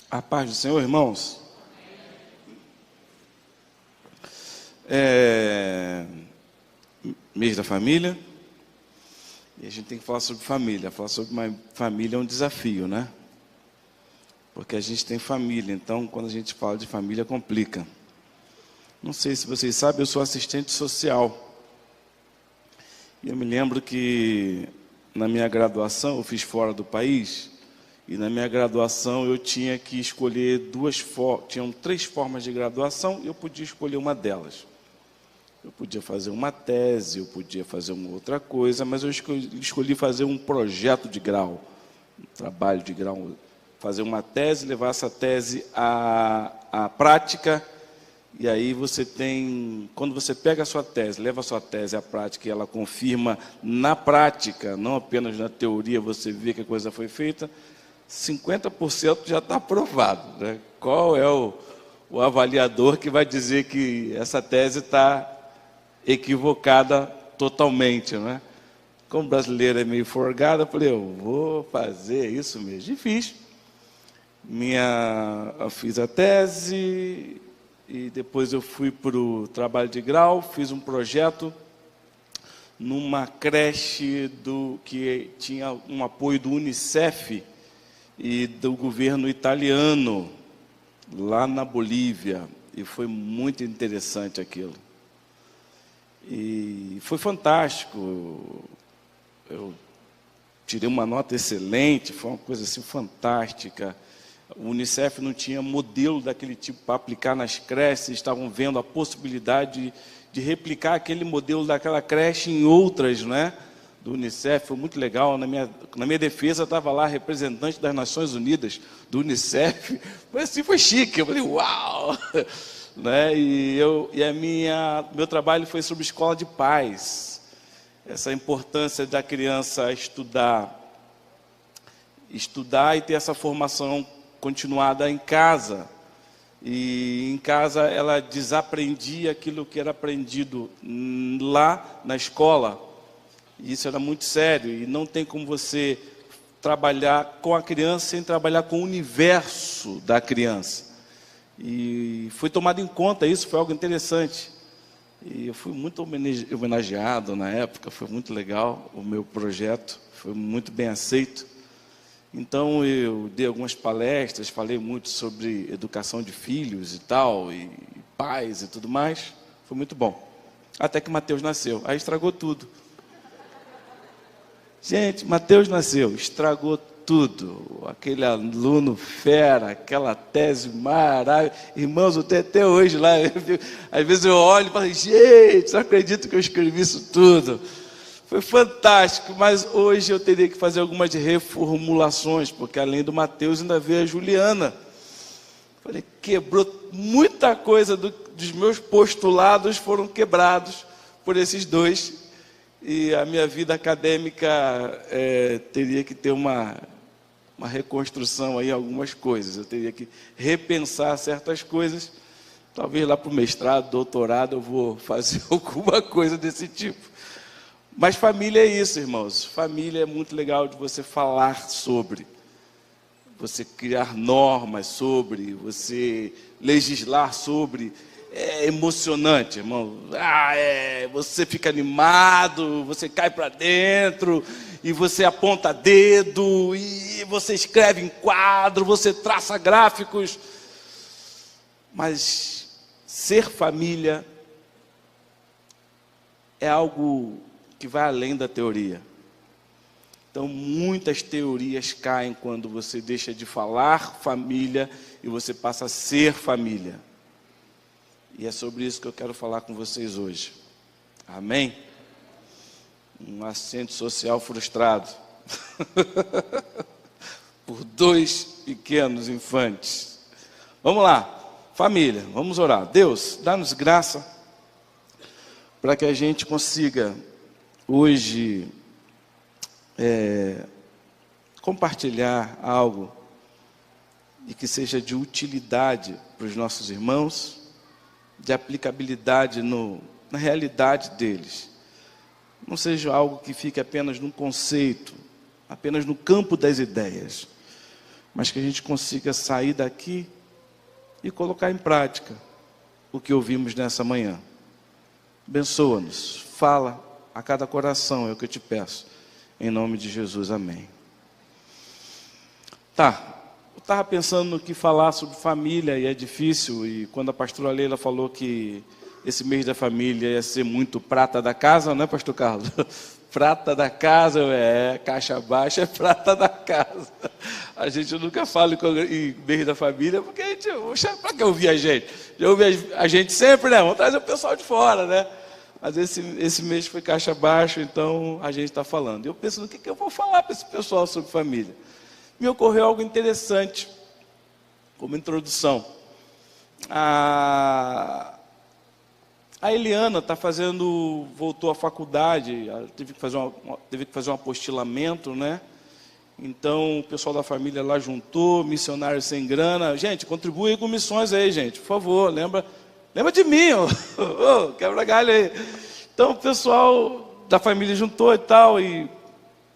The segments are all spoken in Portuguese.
A paz do Senhor, irmãos. Mês da família. E a gente tem que falar sobre família. Falar sobre uma família é um desafio, né? Porque a gente tem família, então quando a gente fala de família complica. Não sei se vocês sabem, eu sou assistente social. E eu me lembro que na minha graduação, eu fiz fora do país. E na minha graduação eu tinha que escolher tinham 3 formas de graduação e eu podia escolher uma delas. Eu podia fazer uma tese, eu podia fazer uma outra coisa, mas eu escolhi fazer um projeto de grau, um trabalho de grau, fazer uma tese, levar essa tese à prática. E aí você tem, quando você pega a sua tese, leva a sua tese à prática e ela confirma na prática, não apenas na teoria, você vê que a coisa foi feita, 50% já está aprovado, né? Qual é o avaliador que vai dizer que essa tese está equivocada totalmente, né? Como brasileiro é meio forgado, eu falei, eu vou fazer isso mesmo. E fiz. Eu fiz a tese e depois eu fui para o trabalho de grau, fiz um projeto numa creche que tinha um apoio do UNICEF e do governo italiano, lá na Bolívia, e foi muito interessante aquilo. E foi fantástico, eu tirei uma nota excelente, foi uma coisa assim fantástica. O UNICEF não tinha modelo daquele tipo para aplicar nas creches, estavam vendo a possibilidade de replicar aquele modelo daquela creche em outras, né? Do UNICEF, foi muito legal. Na minha defesa estava lá representante das Nações Unidas do UNICEF, foi chique, eu falei, uau! Né? Meu trabalho foi sobre escola de paz, essa importância da criança estudar e ter essa formação continuada em casa. E em casa ela desaprendia aquilo que era aprendido lá na escola. E isso era muito sério, e não tem como você trabalhar com a criança sem trabalhar com o universo da criança. E foi tomado em conta isso, foi algo interessante. E eu fui muito homenageado na época, foi muito legal o meu projeto, foi muito bem aceito. Então eu dei algumas palestras, falei muito sobre educação de filhos e tal, e pais e tudo mais, foi muito bom. Até que Mateus nasceu, aí estragou tudo. Gente, Mateus nasceu, estragou tudo. Aquele aluno fera, aquela tese maravilhosa. Irmãos, eu tenho até hoje lá. Às vezes eu olho e falo, gente, não acredito que eu escrevi isso tudo. Foi fantástico, mas hoje eu teria que fazer algumas reformulações, porque além do Mateus ainda veio a Juliana. Falei, quebrou muita coisa dos meus postulados, foram quebrados por esses dois. E a minha vida acadêmica teria que ter uma reconstrução aí, algumas coisas. Eu teria que repensar certas coisas. Talvez lá para o mestrado, doutorado, eu vou fazer alguma coisa desse tipo. Mas família é isso, irmãos. Família é muito legal de você falar sobre. Você criar normas sobre, você legislar sobre. É emocionante, irmão. Você fica animado, você cai para dentro, e você aponta dedo, e você escreve em quadro, você traça gráficos. Mas ser família é algo que vai além da teoria. Então, muitas teorias caem quando você deixa de falar família e você passa a ser família. E é sobre isso que eu quero falar com vocês hoje. Amém? Um assistente social frustrado. Por 2 pequenos infantes. Vamos lá. Família, vamos orar. Deus, dá-nos graça para que a gente consiga hoje compartilhar algo e que seja de utilidade para os nossos irmãos, de aplicabilidade na realidade deles. Não seja algo que fique apenas num conceito, apenas no campo das ideias, mas que a gente consiga sair daqui e colocar em prática o que ouvimos nessa manhã. Abençoa-nos, fala a cada coração, é o que eu te peço, em nome de Jesus, amém. Eu estava pensando no que falar sobre família, e é difícil, e quando a pastora Leila falou que esse mês da família ia ser muito prata da casa, não é, pastor Carlos? Prata da casa, caixa baixa é prata da casa. A gente nunca fala em mês da família, porque a gente, para que ouvir a gente? Já ouve a gente sempre, né? Vamos trazer o pessoal de fora, né? Mas esse mês foi caixa baixa, então a gente está falando. Eu penso no que eu vou falar para esse pessoal sobre família. Me ocorreu algo interessante, como introdução. A Eliana voltou à faculdade, ela teve que fazer um apostilamento, né? Então o pessoal da família lá juntou, missionários sem grana. Gente, contribui com missões aí, gente, por favor, lembra de mim, quebra galho aí. Então o pessoal da família juntou e tal,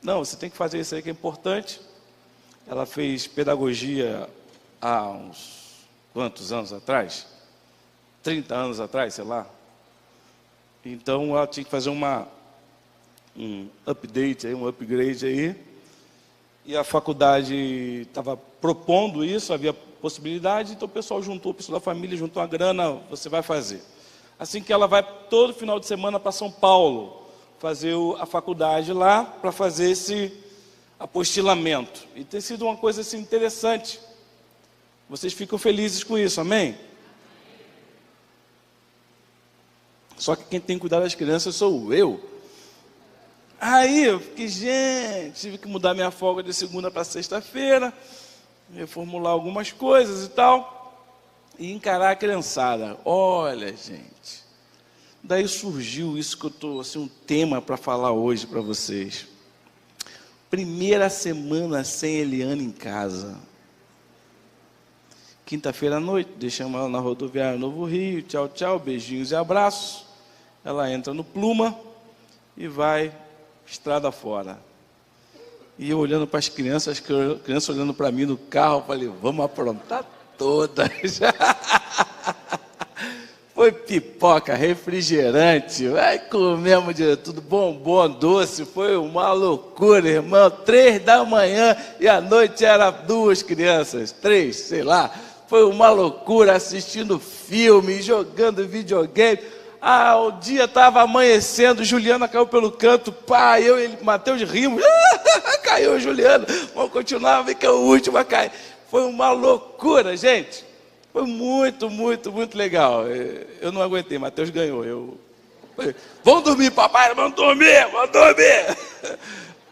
não, você tem que fazer isso aí que é importante. Ela fez pedagogia há uns quantos anos atrás? 30 anos atrás, sei lá. Então ela tinha que fazer um update, um upgrade aí. E a faculdade estava propondo isso, havia possibilidade, então o pessoal da família juntou a grana, você vai fazer. Assim que ela vai todo final de semana para São Paulo, fazer a faculdade lá, para fazer esse apostilamento. E tem sido uma coisa assim interessante. Vocês ficam felizes com isso, amém? Só que quem tem que cuidar das crianças sou eu. Aí eu fiquei, tive que mudar minha folga de segunda para sexta-feira, reformular algumas coisas e tal, e encarar a criançada. Olha, gente, daí surgiu isso que eu estou, assim, um tema para falar hoje para vocês. Primeira semana sem Eliana em casa. Quinta-feira à noite, deixamos ela na rodoviária Novo Rio, tchau, tchau, beijinhos e abraços. Ela entra no Pluma e vai estrada fora. E eu olhando para as crianças olhando para mim no carro, eu falei, vamos aprontar todas. Foi pipoca, refrigerante, vai comemos de tudo, bombom, doce, foi uma loucura, irmão. 3 da manhã e à noite era 2 crianças, 3, sei lá. Foi uma loucura, assistindo filme, jogando videogame. O dia estava amanhecendo, Juliana caiu pelo canto, eu e Mateus rimos, caiu Juliana, vamos continuar, vem que é o último a cair. Foi uma loucura, gente, foi muito, muito, muito legal. Eu não aguentei, Mateus ganhou. Vamos dormir, papai, vamos dormir.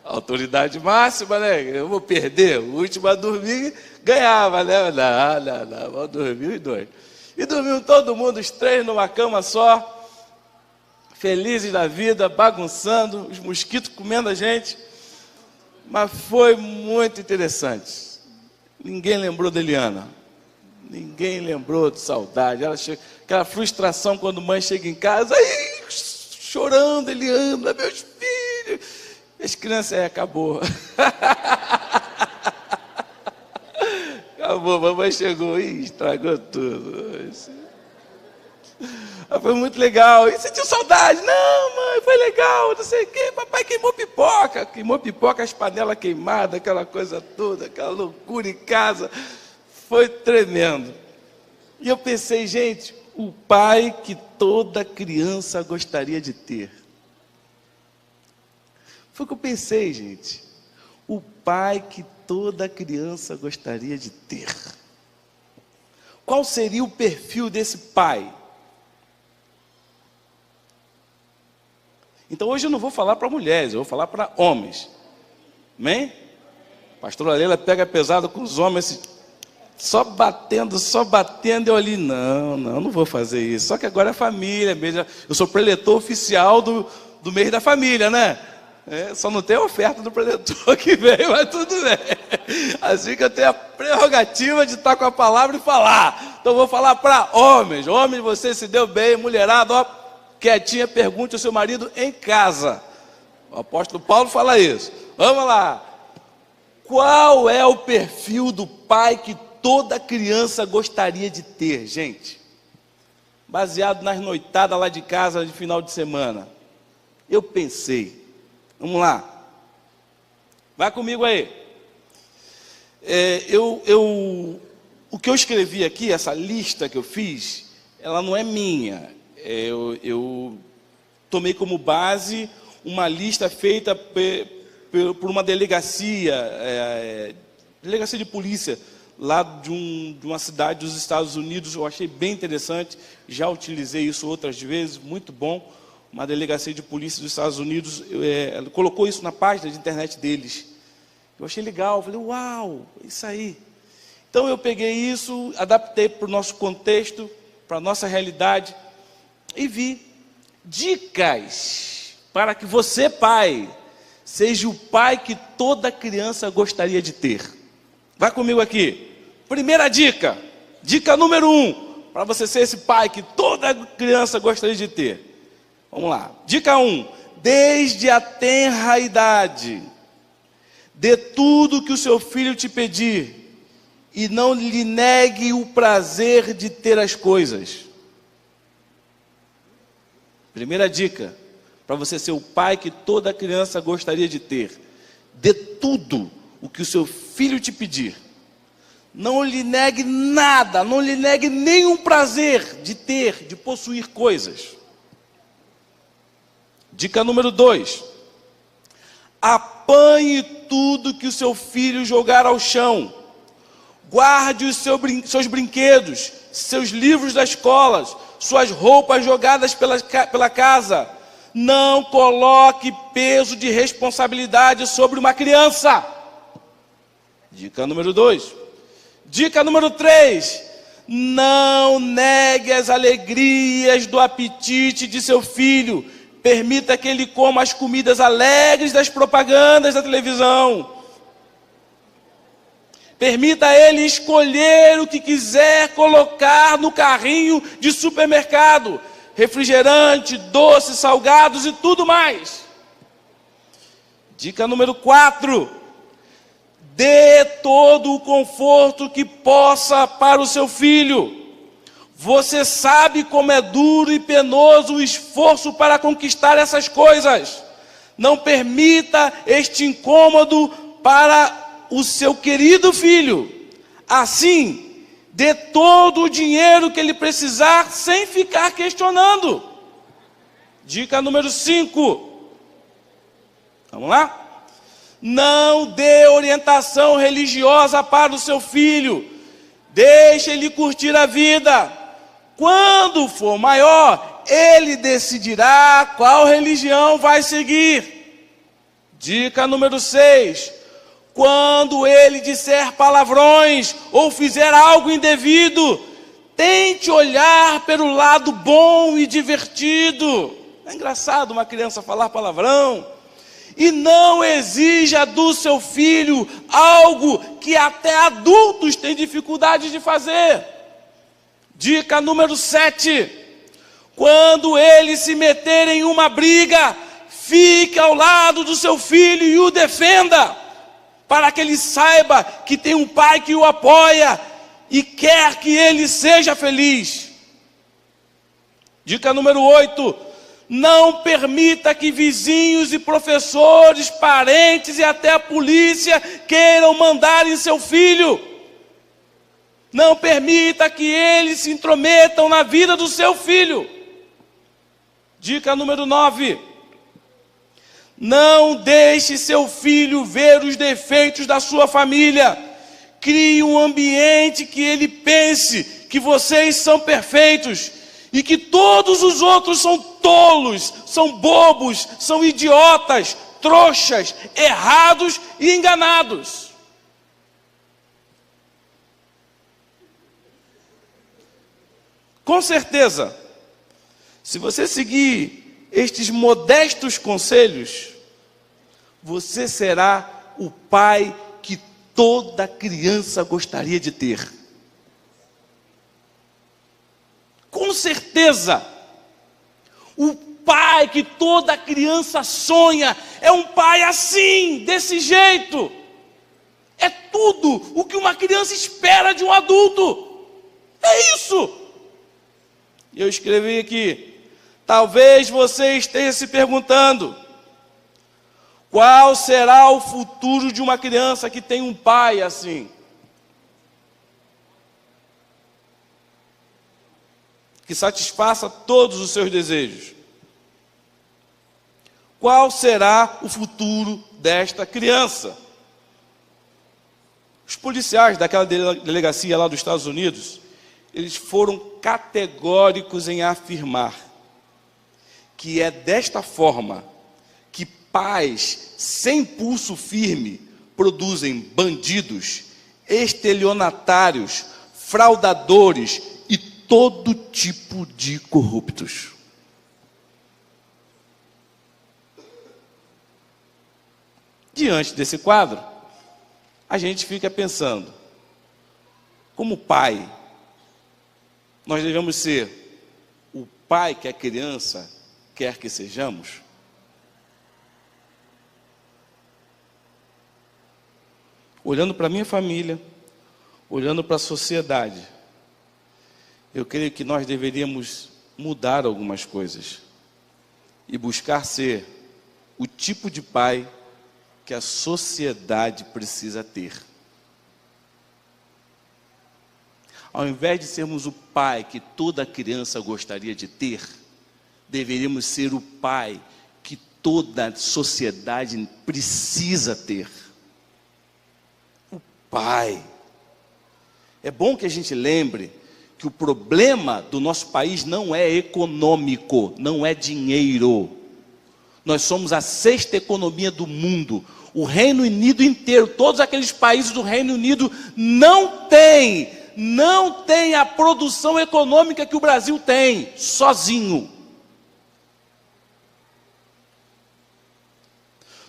Autoridade máxima, né? Eu vou perder, o último a dormir ganhava, né? Não, vamos dormir os 2. E dormiu todo mundo, os 3 numa cama só, felizes da vida, bagunçando, os mosquitos comendo a gente. Mas foi muito interessante. Ninguém lembrou da Eliana. Ninguém lembrou de saudade. Aquela frustração quando mãe chega em casa, chorando, Eliana, meus filhos. As crianças, acabou. Acabou, mamãe chegou e estragou tudo. Foi muito legal. E sentiu saudade. Não, mãe, foi legal, não sei o quê. Papai queimou pipoca, as panelas queimadas, aquela coisa toda, aquela loucura em casa. Foi tremendo. E eu pensei, gente, o pai que toda criança gostaria de ter. Foi o que eu pensei, gente. O pai que toda criança gostaria de ter. Qual seria o perfil desse pai? Então hoje eu não vou falar para mulheres, eu vou falar para homens. Amém? A pastora Leila pega pesado com os homens, só batendo, eu ali, não vou fazer isso. Só que agora é família mesmo. Eu sou preletor oficial do mês da família, né? Só não tem a oferta do preletor que veio, mas tudo bem. Assim que eu tenho a prerrogativa de estar com a palavra e falar. Então eu vou falar para homens. Homens, você se deu bem, mulherada, quietinha, pergunte ao seu marido em casa. O apóstolo Paulo fala isso. Vamos lá. Qual é o perfil do pai que toda criança gostaria de ter, gente? Baseado nas noitadas lá de casa de final de semana. Eu pensei, vamos lá, vai comigo aí. O que eu escrevi aqui, essa lista que eu fiz, ela não é minha. Eu tomei como base uma lista feita por uma delegacia de polícia, lá de uma cidade dos Estados Unidos. Eu achei bem interessante, já utilizei isso outras vezes, muito bom. Uma delegacia de polícia dos Estados Unidos ela colocou isso na página de internet deles. Eu achei legal, falei, uau, isso aí. Então eu peguei isso, adaptei para o nosso contexto, para a nossa realidade, e vi dicas para que você, pai, seja o pai que toda criança gostaria de ter. Vai comigo aqui. Primeira dica, dica número 1, para você ser esse pai que toda criança gostaria de ter. Vamos lá. Dica 1, desde a tenra idade, dê tudo que o seu filho te pedir e não lhe negue o prazer de ter as coisas. Primeira dica, para você ser o pai que toda criança gostaria de ter. Dê tudo o que o seu filho te pedir. Não lhe negue nada, não lhe negue nenhum prazer de ter, de possuir coisas. Dica número 2. Apanhe tudo que o seu filho jogar ao chão. Guarde os seus brinquedos, seus livros da escola, suas roupas jogadas pela casa. Não coloque peso de responsabilidade sobre uma criança. Dica número 2. Dica número 3. Não negue as alegrias do apetite de seu filho. Permita que ele coma as comidas alegres das propagandas da televisão. Permita a ele escolher o que quiser colocar no carrinho de supermercado. Refrigerante, doces, salgados e tudo mais. Dica número 4. Dê todo o conforto que possa para o seu filho. Você sabe como é duro e penoso o esforço para conquistar essas coisas. Não permita este incômodo para o seu querido filho. Assim, dê todo o dinheiro que ele precisar sem ficar questionando. Dica número 5. Vamos lá? Não dê orientação religiosa para o seu filho. Deixe ele curtir a vida. Quando for maior, ele decidirá qual religião vai seguir. Dica número 6. Quando ele disser palavrões ou fizer algo indevido, tente olhar pelo lado bom e divertido. É engraçado uma criança falar palavrão. E não exija do seu filho algo que até adultos têm dificuldade de fazer. Dica número 7. Quando ele se meter em uma briga, fique ao lado do seu filho e o defenda, para que ele saiba que tem um pai que o apoia e quer que ele seja feliz. Dica número 8. Não permita que vizinhos e professores, parentes e até a polícia queiram mandar em seu filho. Não permita que eles se intrometam na vida do seu filho. Dica número 9. Não deixe seu filho ver os defeitos da sua família. Crie um ambiente que ele pense que vocês são perfeitos e que todos os outros são tolos, são bobos, são idiotas, trouxas, errados e enganados. Com certeza, se você seguir estes modestos conselhos, você será o pai que toda criança gostaria de ter. Com certeza, o pai que toda criança sonha é um pai assim, desse jeito. tudo o que uma criança espera de um adulto. É isso. E eu escrevi aqui: talvez você esteja se perguntando, qual será o futuro de uma criança que tem um pai assim? Que satisfaça todos os seus desejos. Qual será o futuro desta criança? Os policiais daquela delegacia lá dos Estados Unidos, eles foram categóricos em afirmar que é desta forma que pais sem pulso firme produzem bandidos, estelionatários, fraudadores e todo tipo de corruptos. Diante desse quadro, a gente fica pensando, como pai, nós devemos ser o pai que a criança quer que sejamos? Olhando para a minha família, olhando para a sociedade, eu creio que nós deveríamos mudar algumas coisas e buscar ser o tipo de pai que a sociedade precisa ter. Ao invés de sermos o pai que toda criança gostaria de ter, deveríamos ser o pai que toda sociedade precisa ter. O pai. É bom que a gente lembre que o problema do nosso país não é econômico, não é dinheiro. Nós somos a 6ª economia do mundo. O Reino Unido inteiro, todos aqueles países do Reino Unido não tem a produção econômica que o Brasil tem, sozinho.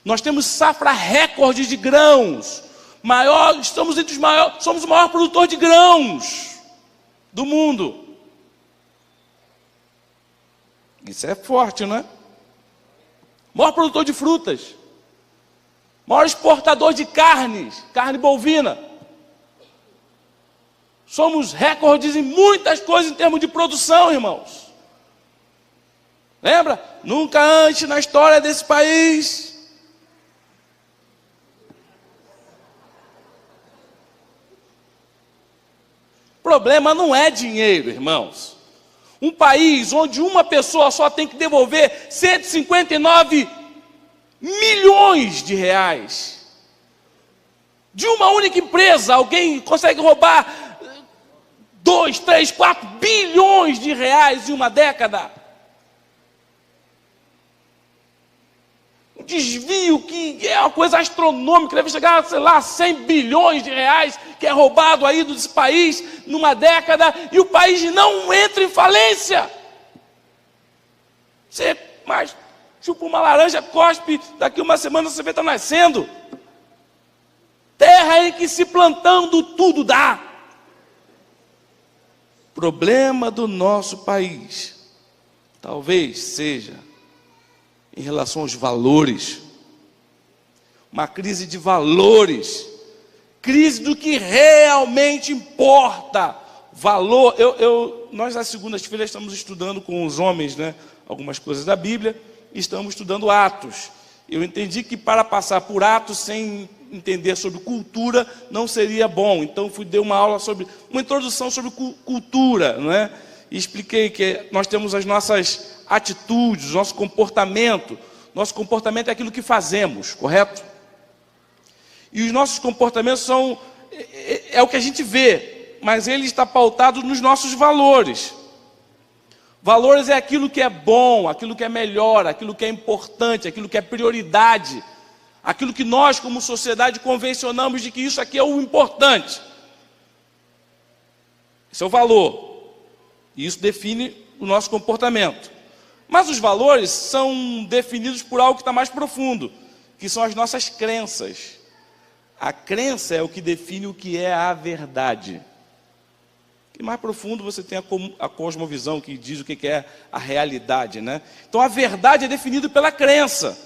Nós temos safra recorde de grãos, somos o maior produtor de grãos do mundo. Isso é forte, não é? Maior produtor de frutas, maior exportador de carne bovina. Somos recordes em muitas coisas em termos de produção, irmãos. Lembra? Nunca antes na história desse país. O problema não é dinheiro, irmãos. Um país onde uma pessoa só tem que devolver 159 milhões de reais. De uma única empresa, alguém consegue roubar 2, 3, 4 bilhões de reais em uma década. Um desvio que é uma coisa astronômica, deve chegar, sei lá, 100 bilhões de reais, que é roubado aí desse país numa década, e o país não entra em falência. Você mais chupa uma laranja, cospe, daqui uma semana você vê está nascendo. Terra em que se plantando tudo dá. Problema do nosso país talvez seja em relação aos valores, uma crise de valores, crise do que realmente importa, valor. Nós nas segundas-feiras estamos estudando com os homens, né, algumas coisas da Bíblia, e estamos estudando Atos. Eu entendi que para passar por Atos sem entender sobre cultura não seria bom, então dei uma aula uma introdução sobre cultura, não é? E expliquei que nós temos as nossas atitudes, nosso comportamento é aquilo que fazemos, correto? E os nossos comportamentos é o que a gente vê, mas ele está pautado nos nossos valores. Valores é aquilo que é bom, aquilo que é melhor, aquilo que é importante, aquilo que é prioridade, aquilo que nós como sociedade convencionamos de que isso aqui é o importante. Esse é o valor. E isso define o nosso comportamento. Mas os valores são definidos por algo que está mais profundo, que são as nossas crenças. A crença é o que define o que é a verdade. E mais profundo você tem a cosmovisão, que diz o que é a realidade, né? Então a verdade é definida pela crença.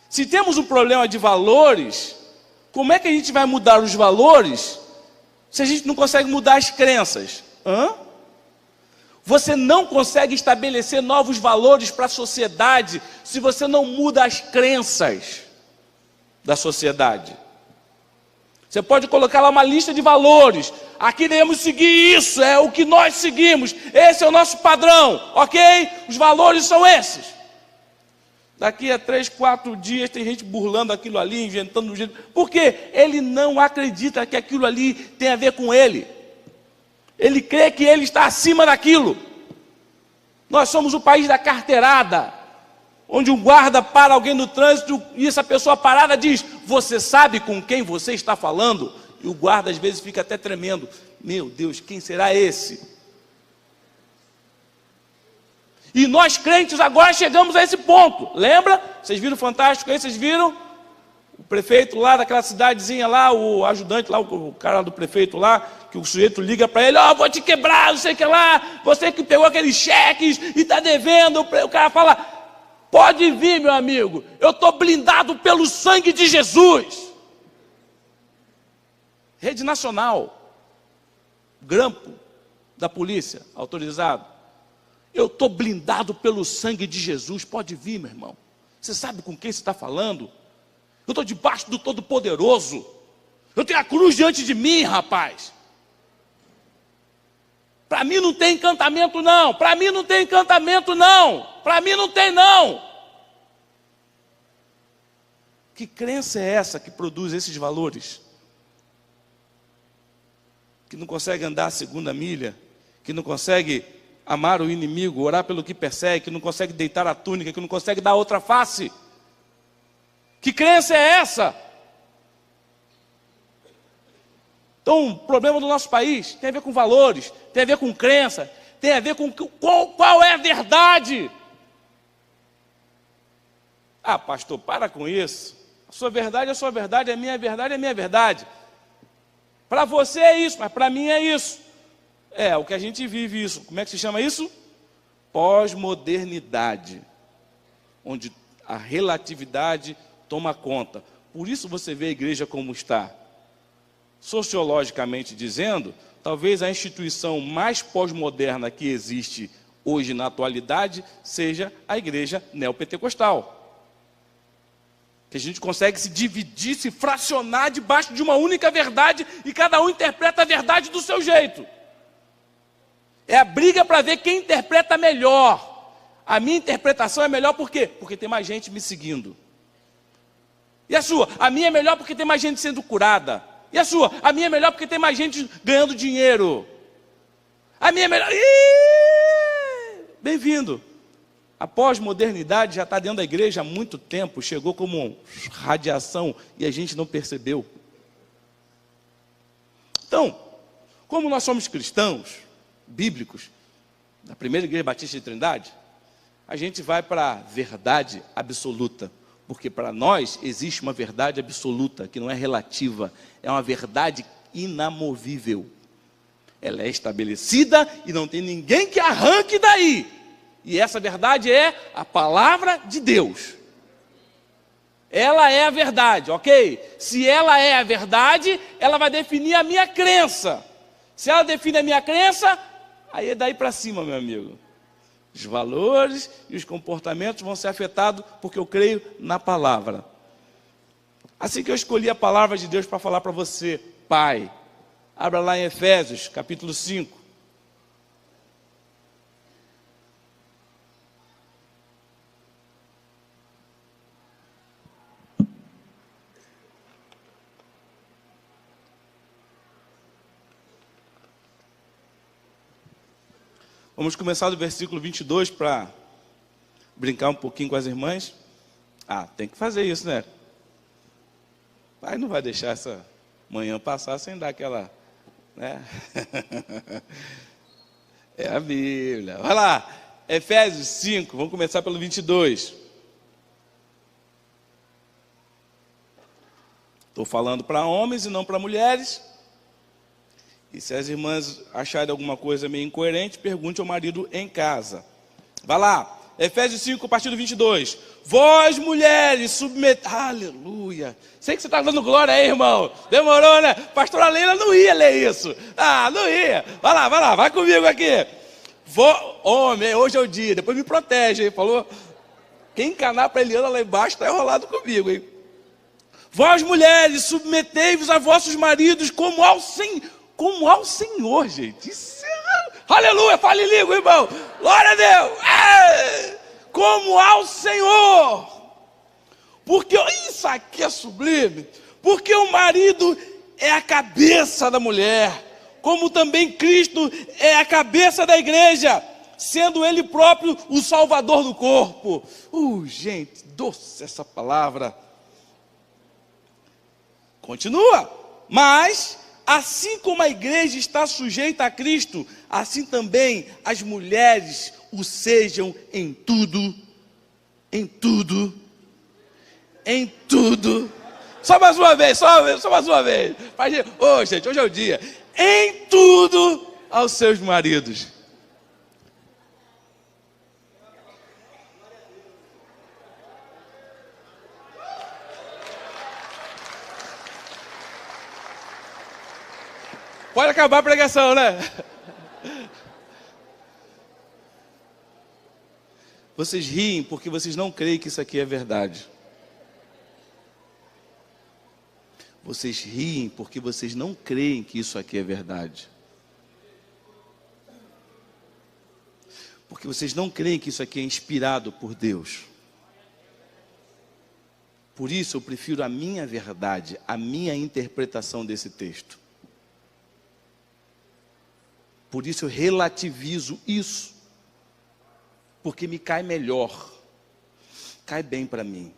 Se temos um problema de valores, Como é que a gente vai mudar os valores se a gente não consegue mudar as crenças? Você não consegue estabelecer novos valores para a sociedade se você não muda as crenças da sociedade. Você pode colocar lá uma lista de valores. Aqui devemos seguir isso, é o que nós seguimos. Esse é o nosso padrão, ok? Os valores são esses. Daqui a 3, 4 dias tem gente burlando aquilo ali, inventando um jeito. Por quê? Ele não acredita que aquilo ali tem a ver com ele. Ele crê que ele está acima daquilo. Nós somos o país da carteirada, onde um guarda para alguém no trânsito e essa pessoa parada diz: você sabe com quem você está falando? E o guarda às vezes fica até tremendo. Meu Deus, quem será esse? E nós crentes agora chegamos a esse ponto. Lembra? Vocês viram o Fantástico aí? Vocês viram? O prefeito lá daquela cidadezinha lá, o ajudante lá, o cara do prefeito lá, que o sujeito liga para ele: vou te quebrar, não sei o que lá, você que pegou aqueles cheques e está devendo. O cara fala: pode vir, meu amigo, eu estou blindado pelo sangue de Jesus. Rede Nacional, grampo da polícia, autorizado. Eu estou blindado pelo sangue de Jesus, pode vir, meu irmão. Você sabe com quem você está falando? Eu estou debaixo do Todo-Poderoso. Eu tenho a cruz diante de mim, rapaz. Para mim não tem encantamento não, para mim não tem encantamento não, para mim não tem não. Que crença é essa que produz esses valores? Que não consegue andar a segunda milha, que não consegue amar o inimigo, orar pelo que persegue, que não consegue deitar a túnica, que não consegue dar outra face. Que crença é essa? Então, o problema do nosso país tem a ver com valores, tem a ver com crença, tem a ver com qual é a verdade. Pastor, para com isso. A sua verdade é a sua verdade, a minha verdade é a minha verdade. Para você é isso, mas para mim é isso. O que a gente vive isso. Como é que se chama isso? Pós-modernidade, onde a relatividade toma conta. Por isso você vê a igreja como está. Sociologicamente dizendo, talvez a instituição mais pós-moderna que existe hoje na atualidade seja a igreja neopentecostal. Que a gente consegue se dividir, se fracionar debaixo de uma única verdade e cada um interpreta a verdade do seu jeito. É a briga para ver quem interpreta melhor. A minha interpretação é melhor por quê? Porque tem mais gente me seguindo. E a sua? A minha é melhor porque tem mais gente sendo curada. E a sua? A minha é melhor porque tem mais gente ganhando dinheiro. A minha é melhor... Bem-vindo. A pós-modernidade já está dentro da igreja há muito tempo. Chegou como radiação e a gente não percebeu. Então, como nós somos cristãos bíblicos, da primeira igreja batista de Trindade, a gente vai para a verdade absoluta, porque para nós existe uma verdade absoluta, que não é relativa, é uma verdade inamovível. Ela é estabelecida e não tem ninguém que arranque daí, e essa verdade é a palavra de Deus. Ela é a verdade, ok? Se ela é a verdade, ela vai definir a minha crença. Se ela define a minha crença, aí é daí para cima, meu amigo. Os valores e os comportamentos vão ser afetados porque eu creio na palavra. Assim que eu escolhi a palavra de Deus para falar para você, pai, abra lá em Efésios, capítulo 5. Vamos começar do versículo 22 para brincar um pouquinho com as irmãs. Tem que fazer isso, né? Pai não vai deixar essa manhã passar sem dar aquela, né? É a Bíblia. Vai lá, Efésios 5, vamos começar pelo 22. Estou falando para homens e não para mulheres. E se as irmãs acharem alguma coisa meio incoerente, pergunte ao marido em casa. Vai lá, Efésios 5, a partir do 22. Vós, mulheres, Aleluia. Sei que você está dando glória aí, irmão. Demorou, né? Pastora Leila não ia ler isso. Não ia. Vai lá, vai comigo aqui. Homem, hoje é o dia. Depois me protege, hein? Falou? Quem encanar para Eliana lá embaixo está enrolado comigo, hein? Vós, mulheres, submetei-vos a vossos maridos como ao Senhor, gente. Isso é... Aleluia, fale em língua, irmão. Glória a Deus. Como ao Senhor. Porque isso aqui é sublime. Porque o marido é a cabeça da mulher, como também Cristo é a cabeça da igreja, sendo Ele próprio o Salvador do corpo. Gente, doce essa palavra. Continua. Mas, assim como a igreja está sujeita a Cristo, assim também as mulheres o sejam em tudo. Em tudo. Em tudo. Só mais uma vez, só mais uma vez. Gente, hoje é o dia. Em tudo aos seus maridos. Pode acabar a pregação, né? Vocês riem porque vocês não creem que isso aqui é verdade. Vocês riem porque vocês não creem que isso aqui é verdade. Porque vocês não creem que isso aqui é inspirado por Deus. Por isso eu prefiro a minha verdade, a minha interpretação desse texto. Por isso eu relativizo isso. Porque me cai melhor. Cai bem para mim.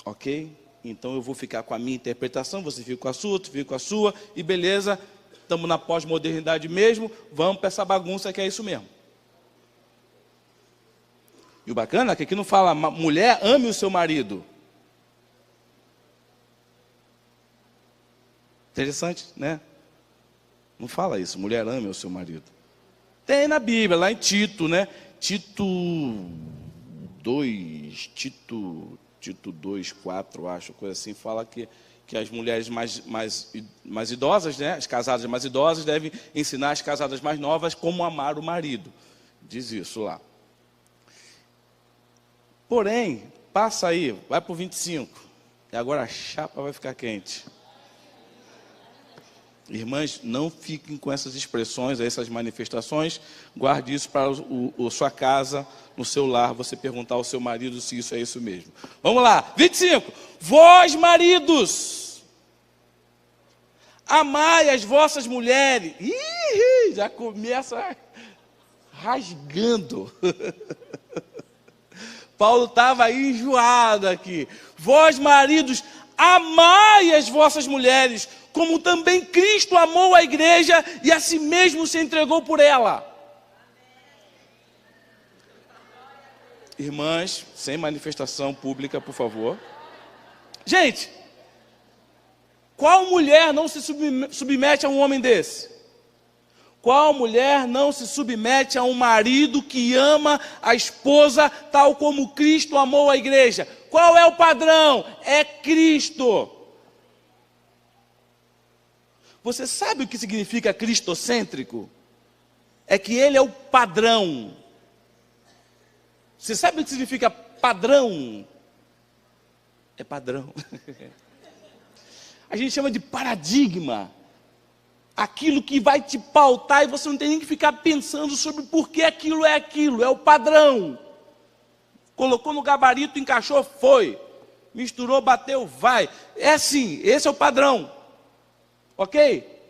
Ok? Então eu vou ficar com a minha interpretação, você fica com a sua, tu fica com a sua, e beleza, estamos na pós-modernidade mesmo, vamos para essa bagunça que é isso mesmo. E o bacana é que aqui não fala, mulher, ame o seu marido. Interessante, né? Não fala isso, mulher, ame o seu marido. Tem na Bíblia, lá em Tito, né? Tito 2, Tito 2, 4, acho, coisa assim, fala que as mulheres mais idosas, né, as casadas mais idosas, devem ensinar as casadas mais novas como amar o marido. Diz isso lá. Porém, passa aí, vai para o 25, e agora a chapa vai ficar quente. Irmãs, não fiquem com essas expressões, essas manifestações, guarde isso para a sua casa, no seu lar, você perguntar ao seu marido se isso é isso mesmo. Vamos lá, 25. Vós, maridos, amai as vossas mulheres. Já começa rasgando. Paulo estava enjoado aqui. Vós, maridos, amai as vossas mulheres, como também Cristo amou a igreja e a si mesmo se entregou por ela. Irmãs, sem manifestação pública, por favor. Gente, qual mulher não se submete a um homem desse? Qual mulher não se submete a um marido que ama a esposa tal como Cristo amou a igreja? Qual é o padrão? É Cristo. Você sabe o que significa cristocêntrico? É que ele é o padrão. Você sabe o que significa padrão? É padrão. A gente chama de paradigma. Aquilo que vai te pautar e você não tem nem que ficar pensando sobre por que aquilo é o padrão. Colocou no gabarito, encaixou, foi. Misturou, bateu, vai. É assim, esse é o padrão. Ok?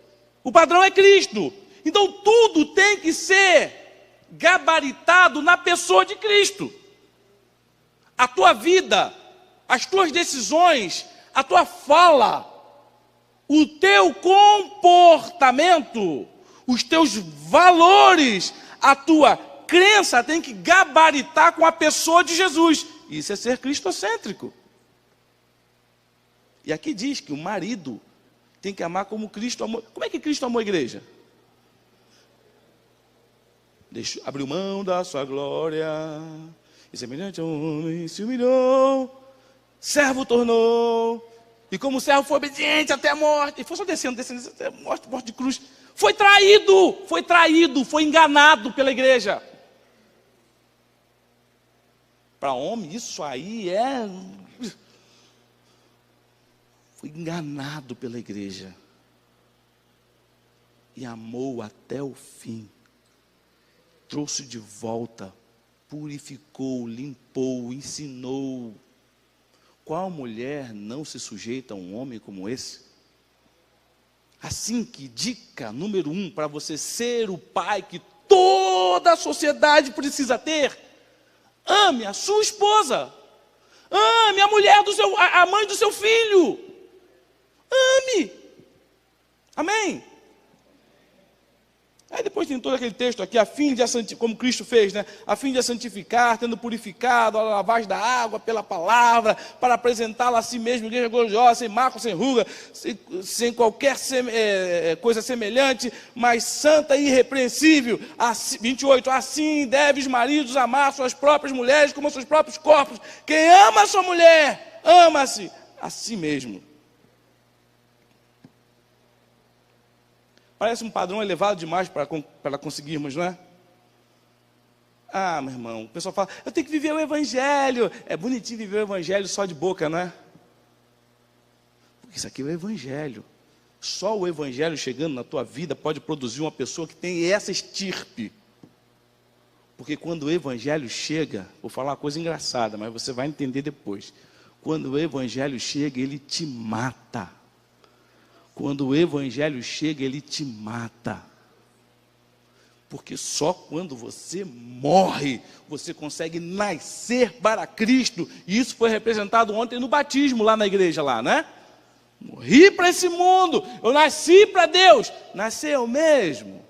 O padrão é Cristo. Então tudo tem que ser gabaritado na pessoa de Cristo. A tua vida, as tuas decisões, a tua fala, o teu comportamento, os teus valores, a tua crença tem que gabaritar com a pessoa de Jesus. Isso é ser cristocêntrico. E aqui diz que o marido tem que amar como Cristo amou. Como é que Cristo amou a igreja? abriu mão da sua glória, e semelhante a um homem se humilhou, servo tornou, e como servo foi obediente até a morte, e foi só descendo até a morte de cruz, foi traído, foi enganado pela igreja. Para homem, isso aí foi enganado pela igreja, e amou até o fim, trouxe de volta, purificou, limpou, ensinou. Qual mulher não se sujeita a um homem como esse? Assim que dica número 1 para você ser o pai que toda a sociedade precisa ter: ame a sua esposa, ame a mulher a mãe do seu filho, ame, amém? Aí depois tem todo aquele texto aqui, a fim de como Cristo fez, né? A fim de a santificar, tendo purificado a lavagem da água pela palavra, para apresentá-la a si mesmo, igreja gloriosa, sem mácula, sem ruga, sem qualquer coisa semelhante, mas santa e irrepreensível. 28, assim devem os maridos amar suas próprias mulheres como seus próprios corpos. Quem ama a sua mulher, ama-se a si mesmo. Parece um padrão elevado demais para conseguirmos, não é? Ah, meu irmão, o pessoal fala, eu tenho que viver o evangelho. É bonitinho viver o evangelho só de boca, não é? Porque isso aqui é o evangelho. Só o evangelho chegando na tua vida pode produzir uma pessoa que tem essa estirpe. Porque quando o evangelho chega, vou falar uma coisa engraçada, mas você vai entender depois. Quando o evangelho chega, ele te mata. Quando o evangelho chega, ele te mata. Porque só quando você morre, você consegue nascer para Cristo. E isso foi representado ontem no batismo lá na igreja, lá, né? Morri para esse mundo, eu nasci para Deus. Nasceu mesmo.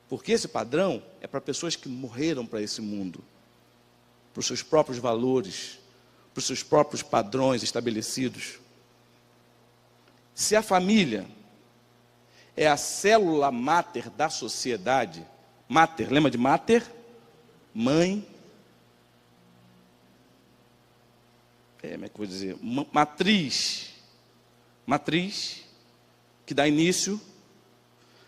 Porque esse padrão é para pessoas que morreram para esse mundo. Para os seus próprios valores, para os seus próprios padrões estabelecidos. Se a família é a célula máter da sociedade, máter, lembra de máter? Mãe. Como é que eu vou dizer? Matriz, que dá início.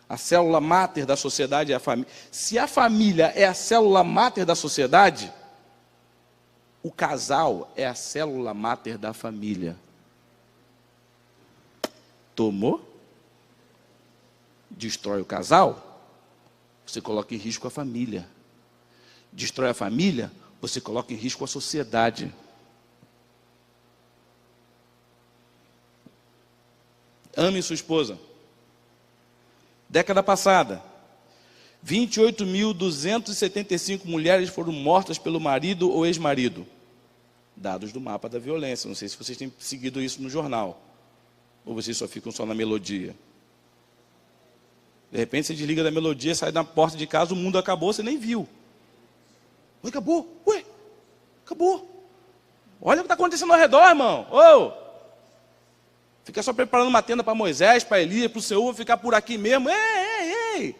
A célula máter da sociedade é a família. Se a família é a célula máter da sociedade, o casal é a célula máter da família. Tomou? Destrói o casal, você coloca em risco a família. Destrói a família, você coloca em risco a sociedade. Ame sua esposa. Década passada, 28.275 mulheres foram mortas pelo marido ou ex-marido. Dados do mapa da violência. Não sei se vocês têm seguido isso no jornal. Ou vocês só ficam só na melodia? De repente você desliga da melodia, sai da porta de casa, o mundo acabou, você nem viu. Oi, acabou? Ué, acabou. Olha o que está acontecendo ao redor, irmão. Oh. Fica só preparando uma tenda para Moisés, para Elias, para o Senhor, ficar por aqui mesmo. Ei.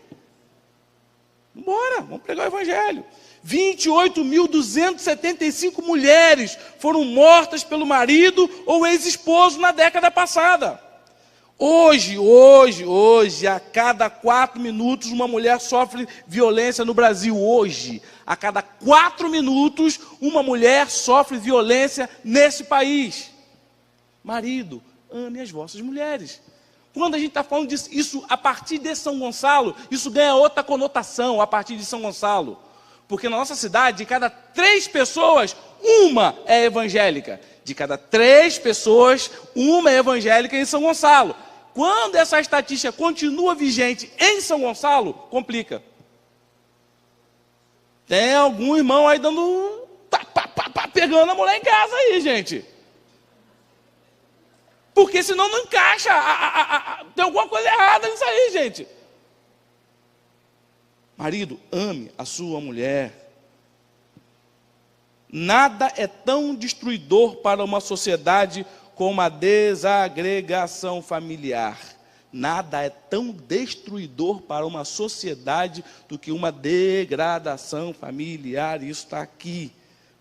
Bora, vamos pregar o evangelho. 28.275 mulheres foram mortas pelo marido ou ex-esposo na década passada. Hoje, a cada 4 minutos, uma mulher sofre violência no Brasil. Hoje, a cada 4 minutos, uma mulher sofre violência nesse país. Marido, ame as vossas mulheres. Quando a gente está falando disso, isso a partir de São Gonçalo, isso ganha outra conotação a partir de São Gonçalo. Porque na nossa cidade, de cada 3 pessoas, uma é evangélica. De cada 3 pessoas, uma é evangélica em São Gonçalo. Quando essa estatística continua vigente em São Gonçalo, complica. Tem algum irmão aí dando... pegando a mulher em casa aí, gente. Porque senão não encaixa. Tem alguma coisa errada nisso aí, gente. Marido, ame a sua mulher. Nada é tão destruidor para uma sociedade como a desagregação familiar. Nada é tão destruidor para uma sociedade do que uma degradação familiar. Isso está aqui.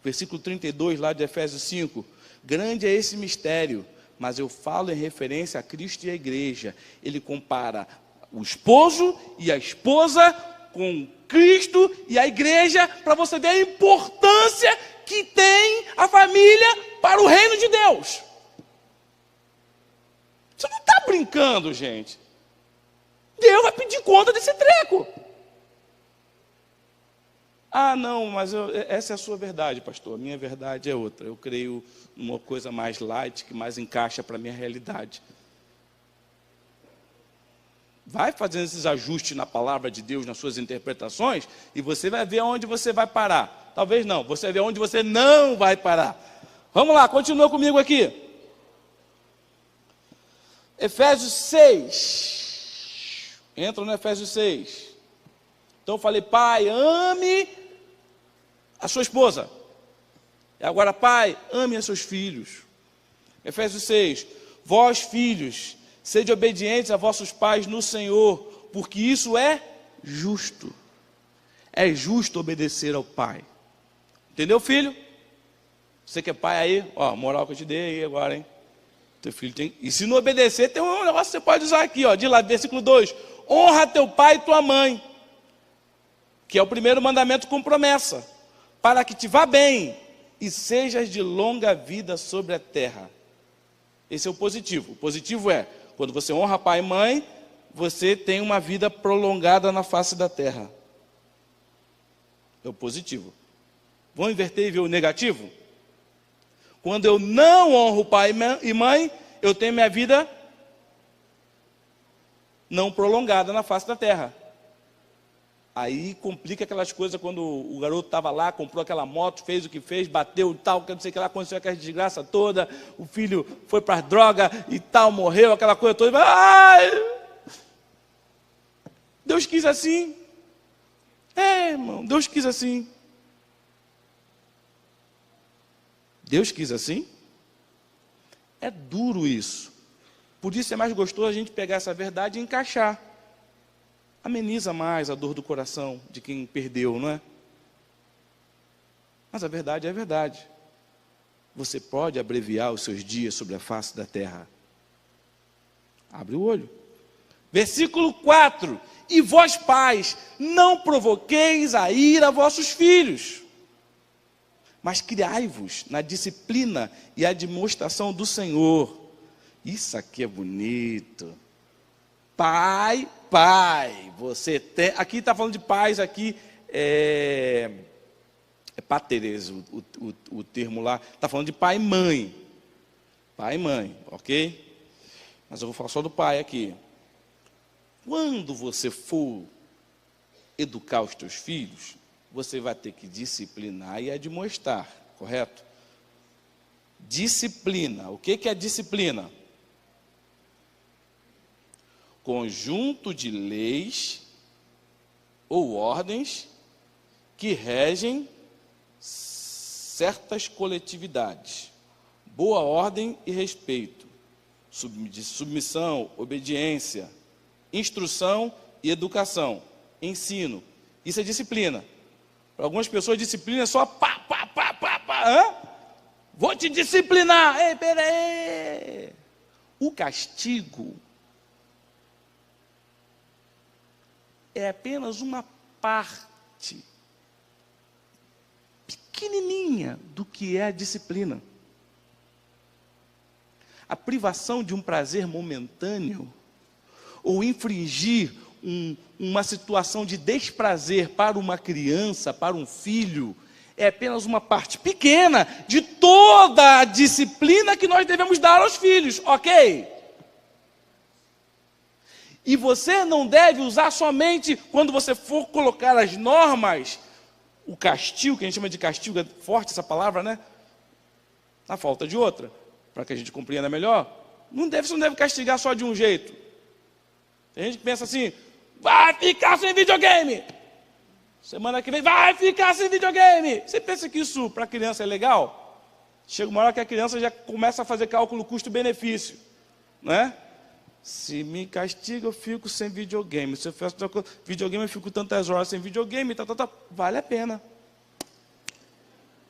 Versículo 32, lá de Efésios 5. Grande é esse mistério, mas eu falo em referência a Cristo e a igreja. Ele compara o esposo e a esposa com Cristo e a igreja, para você ver a importância que tem a família para o reino de Deus. Você não está brincando, gente. Deus vai pedir conta desse treco. Ah, não, mas essa é a sua verdade, pastor. A minha verdade é outra. Eu creio numa coisa mais light, que mais encaixa para a minha realidade. Vai fazendo esses ajustes na palavra de Deus, nas suas interpretações, e você vai ver onde você vai parar. Talvez não, você vai ver onde você não vai parar. Vamos lá, continua comigo aqui. Efésios 6. Entra no Efésios 6. Então eu falei, pai, ame a sua esposa. E agora, pai, ame a seus filhos. Efésios 6. Vós, filhos, sede obedientes a vossos pais no Senhor, porque isso é justo. É justo obedecer ao pai. Entendeu, filho? Você que é pai aí, ó, moral que eu te dei aí agora, hein? Teu filho tem. E se não obedecer, tem um negócio que você pode usar aqui, ó. Diz lá, versículo 2: honra teu pai e tua mãe, que é o primeiro mandamento com promessa, para que te vá bem e sejas de longa vida sobre a terra. Esse é o positivo. O positivo é, quando você honra pai e mãe, você tem uma vida prolongada na face da terra. É o positivo. Vamos inverter e ver o negativo? Quando eu não honro pai e mãe, eu tenho minha vida não prolongada na face da terra. Aí complica aquelas coisas quando o garoto estava lá, comprou aquela moto, fez o que fez, bateu e tal, não sei o que lá, aconteceu aquela desgraça toda, o filho foi para as drogas e tal, morreu, aquela coisa toda. Ai! Deus quis assim. É, irmão, Deus quis assim. Deus quis assim? É duro isso. Por isso é mais gostoso a gente pegar essa verdade e encaixar. Ameniza mais a dor do coração de quem perdeu, não é? Mas a verdade é a verdade. Você pode abreviar os seus dias sobre a face da terra. Abre o olho. Versículo 4. E vós, pais, não provoqueis a ira a vossos filhos, mas criai-vos na disciplina e admoestação do Senhor. Isso aqui é bonito. Pai, você tem... Aqui está falando de pais, aqui é pateres, o termo lá. Está falando de pai e mãe. Pai e mãe, ok? Mas eu vou falar só do pai aqui. Quando você for educar os teus filhos, você vai ter que disciplinar e admoestar, correto? Disciplina. O que é disciplina? Conjunto de leis ou ordens que regem certas coletividades. Boa ordem e respeito. Submissão, obediência, instrução e educação. Ensino. Isso é disciplina. Para algumas pessoas, disciplina é só pá. Hã? Vou te disciplinar. Ei, peraí. O castigo é apenas uma parte pequenininha do que é a disciplina. A privação de um prazer momentâneo ou infringir uma situação de desprazer para uma criança, para um filho, é apenas uma parte pequena de toda a disciplina que nós devemos dar aos filhos, ok? E você não deve usar somente quando você for colocar as normas, o castigo, que a gente chama de castigo, é forte essa palavra, né? Na falta de outra, para que a gente compreenda melhor. Você não deve castigar só de um jeito. Tem gente que pensa assim, vai ficar sem videogame. Semana que vem, vai ficar sem videogame. Você pensa que isso para a criança é legal? Chega uma hora que a criança já começa a fazer cálculo custo-benefício, né? Se me castiga, eu fico sem videogame. Se eu faço videogame, eu fico tantas horas sem videogame, vale a pena.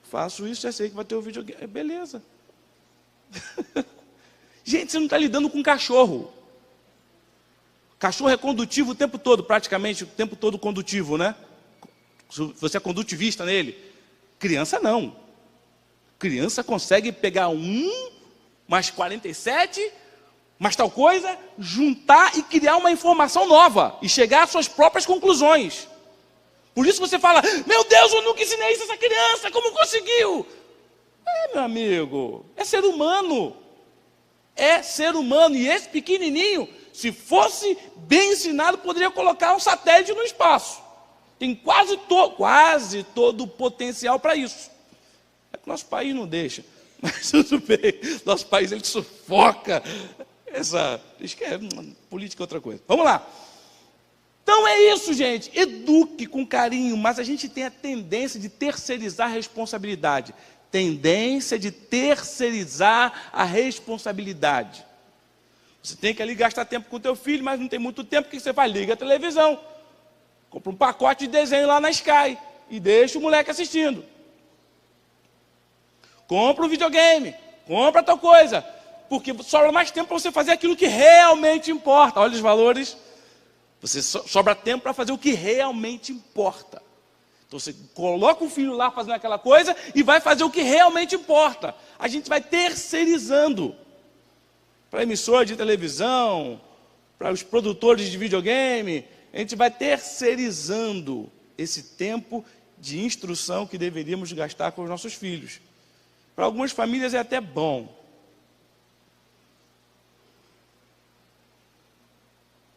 Faço isso, já sei que vai ter o videogame. Beleza. Gente, você não está lidando com cachorro. Cachorro é condutivo o tempo todo, praticamente o tempo todo condutivo, né? Você é condutivista nele. Criança não. Criança consegue pegar mais 47, mais tal coisa, juntar e criar uma informação nova e chegar às suas próprias conclusões. Por isso você fala, meu Deus, eu nunca ensinei isso a essa criança, como conseguiu? Meu amigo, é ser humano. É ser humano. E esse pequenininho, se fosse bem ensinado, poderia colocar um satélite no espaço. Tem quase todo o potencial para isso. É que nosso país não deixa. Mas tudo bem, nosso país ele sufoca diz que é política é outra coisa. Vamos lá. Então é isso, gente. Eduque com carinho, mas a gente tem a tendência de terceirizar a responsabilidade. Tendência de terceirizar a responsabilidade. Você tem que ali gastar tempo com o teu filho, mas não tem muito tempo, o que você faz? Liga a televisão. Compra um pacote de desenho lá na Sky e deixa o moleque assistindo. Compra um videogame, compra tal coisa, porque sobra mais tempo para você fazer aquilo que realmente importa. Olha os valores. Você sobra tempo para fazer o que realmente importa. Então você coloca o filho lá fazendo aquela coisa e vai fazer o que realmente importa. A gente vai terceirizando para emissora de televisão, para os produtores de videogame. A gente vai terceirizando esse tempo de instrução que deveríamos gastar com os nossos filhos. Para algumas famílias é até bom.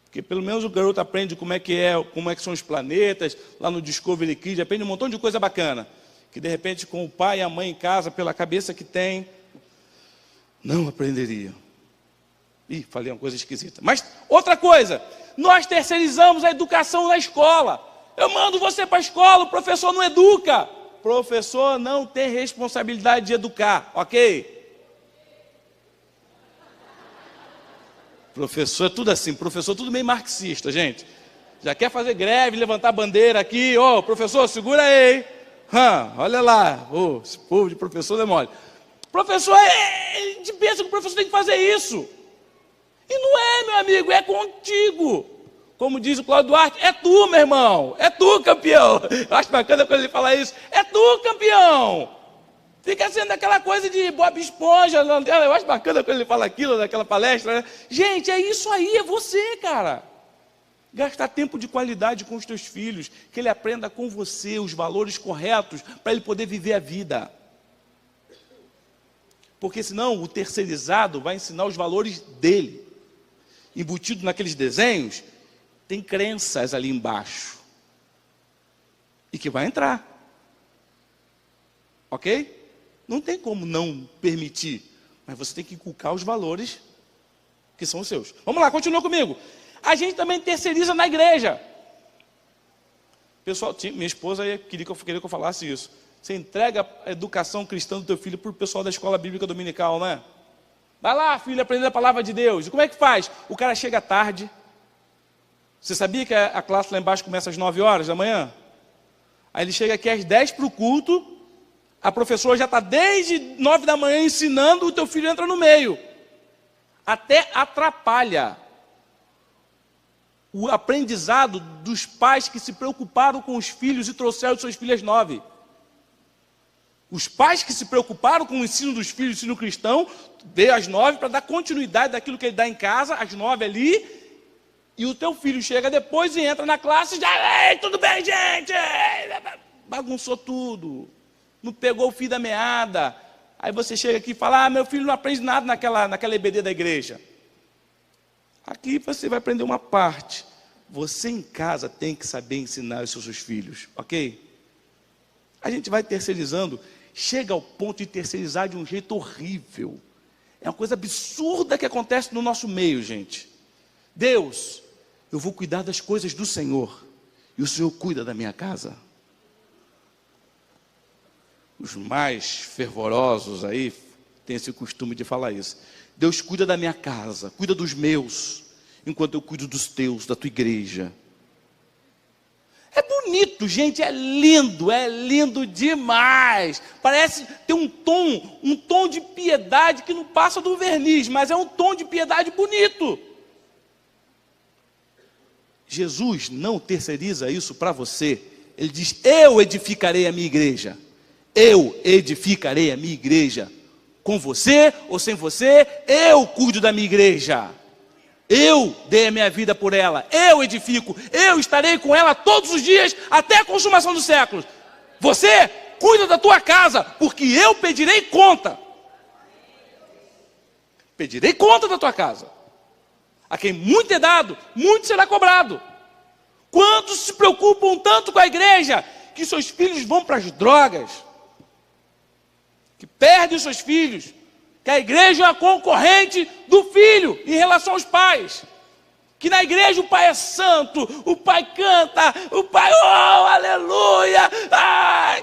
Porque pelo menos o garoto aprende como é que são os planetas, lá no Discovery Kids, aprende um montão de coisa bacana. Que de repente com o pai e a mãe em casa, pela cabeça que tem, não aprenderia. Ih, falei uma coisa esquisita. Mas outra coisa, nós terceirizamos a educação na escola. Eu mando você para a escola, o professor não educa. Professor não tem responsabilidade de educar, ok? Professor é tudo assim, professor tudo meio marxista, gente. Já quer fazer greve, levantar bandeira aqui. Ô, professor, segura aí, hein? Olha lá, esse povo de professor é mole. Professor, a gente pensa que o professor tem que fazer isso. E não é, meu amigo, é contigo. Como diz o Cláudio Duarte, é tu, meu irmão, é tu, campeão. Eu acho bacana quando ele fala isso, é tu, campeão. Fica sendo aquela coisa de Bob Esponja, eu acho bacana quando ele fala aquilo naquela palestra, né? Gente, é isso aí, é você, cara. Gastar tempo de qualidade com os teus filhos, que ele aprenda com você os valores corretos, para ele poder viver a vida. Porque senão o terceirizado vai ensinar os valores dele. Embutido naqueles desenhos, tem crenças ali embaixo. E que vai entrar. Ok? Não tem como não permitir. Mas você tem que inculcar os valores que são os seus. Vamos lá, continua comigo. A gente também terceiriza na igreja. Pessoal, minha esposa queria que eu falasse isso. Você entrega a educação cristã do teu filho para o pessoal da escola bíblica dominical, não é? Vai lá, filho, aprender a palavra de Deus. E como é que faz? O cara chega tarde. Você sabia que a classe lá embaixo começa às 9 horas da manhã? Aí ele chega aqui às 10 para o culto. A professora já está desde 9 da manhã ensinando, o teu filho entra no meio. Até atrapalha o aprendizado dos pais que se preocuparam com os filhos e trouxeram suas filhas 9. Os pais que se preocuparam com o ensino dos filhos, o ensino cristão, veio às 9 para dar continuidade daquilo que ele dá em casa, às 9 ali, e o teu filho chega depois e entra na classe e já, ei, tudo bem, gente? Bagunçou tudo. Não pegou o fio da meada. Aí você chega aqui e fala, meu filho não aprende nada naquela EBD da igreja. Aqui você vai aprender uma parte. Você em casa tem que saber ensinar os seus filhos, ok? A gente vai terceirizando, chega ao ponto de terceirizar de um jeito horrível. É uma coisa absurda que acontece no nosso meio, gente. Deus, eu vou cuidar das coisas do Senhor, e o Senhor cuida da minha casa. Os mais fervorosos aí têm esse costume de falar isso. Deus cuida da minha casa, cuida dos meus. enquanto eu cuido dos teus, da tua igreja. É bonito, gente, é lindo demais. Parece ter um tom de piedade que não passa do verniz, mas é um tom de piedade bonito. Jesus não terceiriza isso para você. Ele diz: eu edificarei a minha igreja. Eu edificarei a minha igreja. Com você ou sem você, eu cuido da minha igreja. Eu dei a minha vida por ela, eu edifico, eu estarei com ela todos os dias, até a consumação dos séculos. Você cuida da tua casa, porque eu pedirei conta. Pedirei conta da tua casa. A quem muito é dado, muito será cobrado. Quantos se preocupam tanto com a igreja, que seus filhos vão para as drogas, que perdem os seus filhos, que a igreja é a concorrente do filho em relação aos pais. Que na igreja o pai é santo, o pai canta, o pai, oh, aleluia,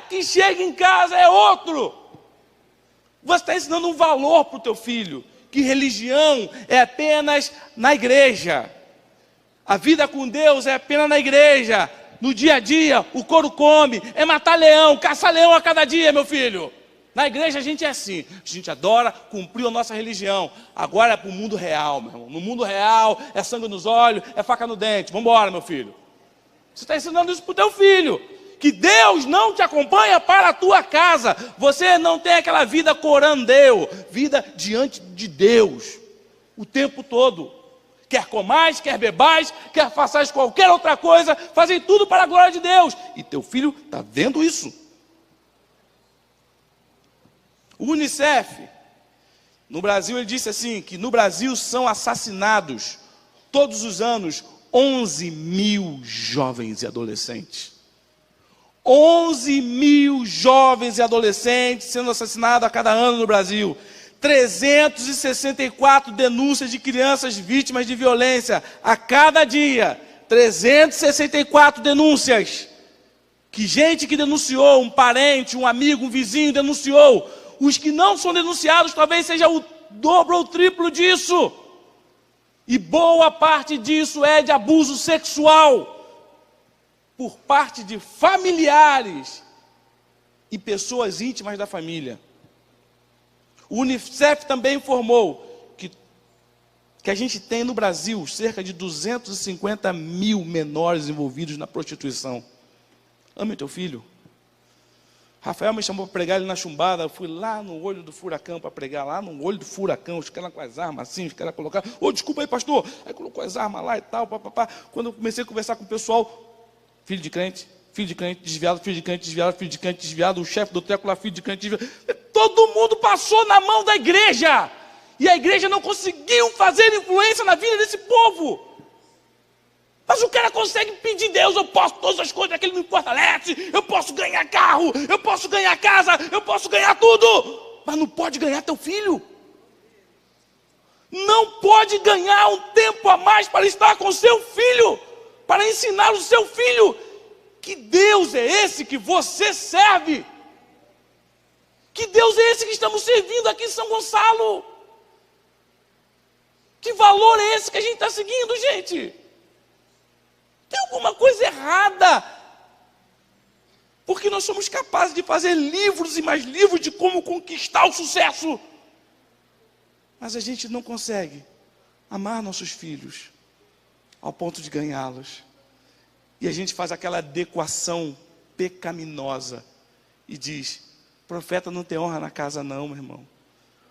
que chega em casa é outro. Você está ensinando um valor para o teu filho, que religião é apenas na igreja. A vida com Deus é apenas na igreja. No dia a dia, o couro come, é matar leão, caçar leão a cada dia, meu filho. Na igreja a gente é assim, a gente adora, cumpriu a nossa religião. Agora é para o mundo real, meu irmão. No mundo real é sangue nos olhos, é faca no dente. Vamos embora, meu filho. Você está ensinando isso para o teu filho. Que Deus não te acompanha para a tua casa. Você não tem aquela vida corandeu, vida diante de Deus, o tempo todo. Quer comais, quer bebais, quer façais qualquer outra coisa, fazem tudo para a glória de Deus. E teu filho está vendo isso. O Unicef, no Brasil, ele disse assim, que no Brasil são assassinados, todos os anos, 11 mil jovens e adolescentes. 11 mil jovens e adolescentes sendo assassinados a cada ano no Brasil. 364 denúncias de crianças vítimas de violência a cada dia. 364 denúncias. Que gente que denunciou, um parente, um amigo, um vizinho denunciou. Os que não são denunciados talvez seja o dobro ou o triplo disso. E boa parte disso é de abuso sexual por parte de familiares e pessoas íntimas da família. O Unicef também informou que a gente tem no Brasil cerca de 250 mil menores envolvidos na prostituição. Ame teu filho. Rafael me chamou para pregar ele na chumbada, eu fui lá no olho do furacão para pregar, lá no olho do furacão, os caras com as armas assim, os caras colocaram, desculpa aí pastor, aí colocou as armas lá e tal, papapá. Quando eu comecei a conversar com o pessoal, filho de crente, desviado, filho de crente, desviado, filho de crente, desviado, o chefe do treco lá, filho de crente, desviado, todo mundo passou na mão da igreja, e a igreja não conseguiu fazer influência na vida desse povo. Mas o cara consegue pedir a Deus, eu posso todas as coisas, aquele me fortalece, eu posso ganhar carro, eu posso ganhar casa, eu posso ganhar tudo, mas não pode ganhar teu filho. Não pode ganhar um tempo a mais para estar com seu filho, para ensinar o seu filho que Deus é esse que você serve. Que Deus é esse que estamos servindo aqui em São Gonçalo. Que valor é esse que a gente está seguindo, gente? Tem alguma coisa errada, porque nós somos capazes de fazer livros e mais livros de como conquistar o sucesso, mas a gente não consegue amar nossos filhos ao ponto de ganhá-los, e a gente faz aquela adequação pecaminosa e diz: profeta não tem honra na casa não, meu irmão.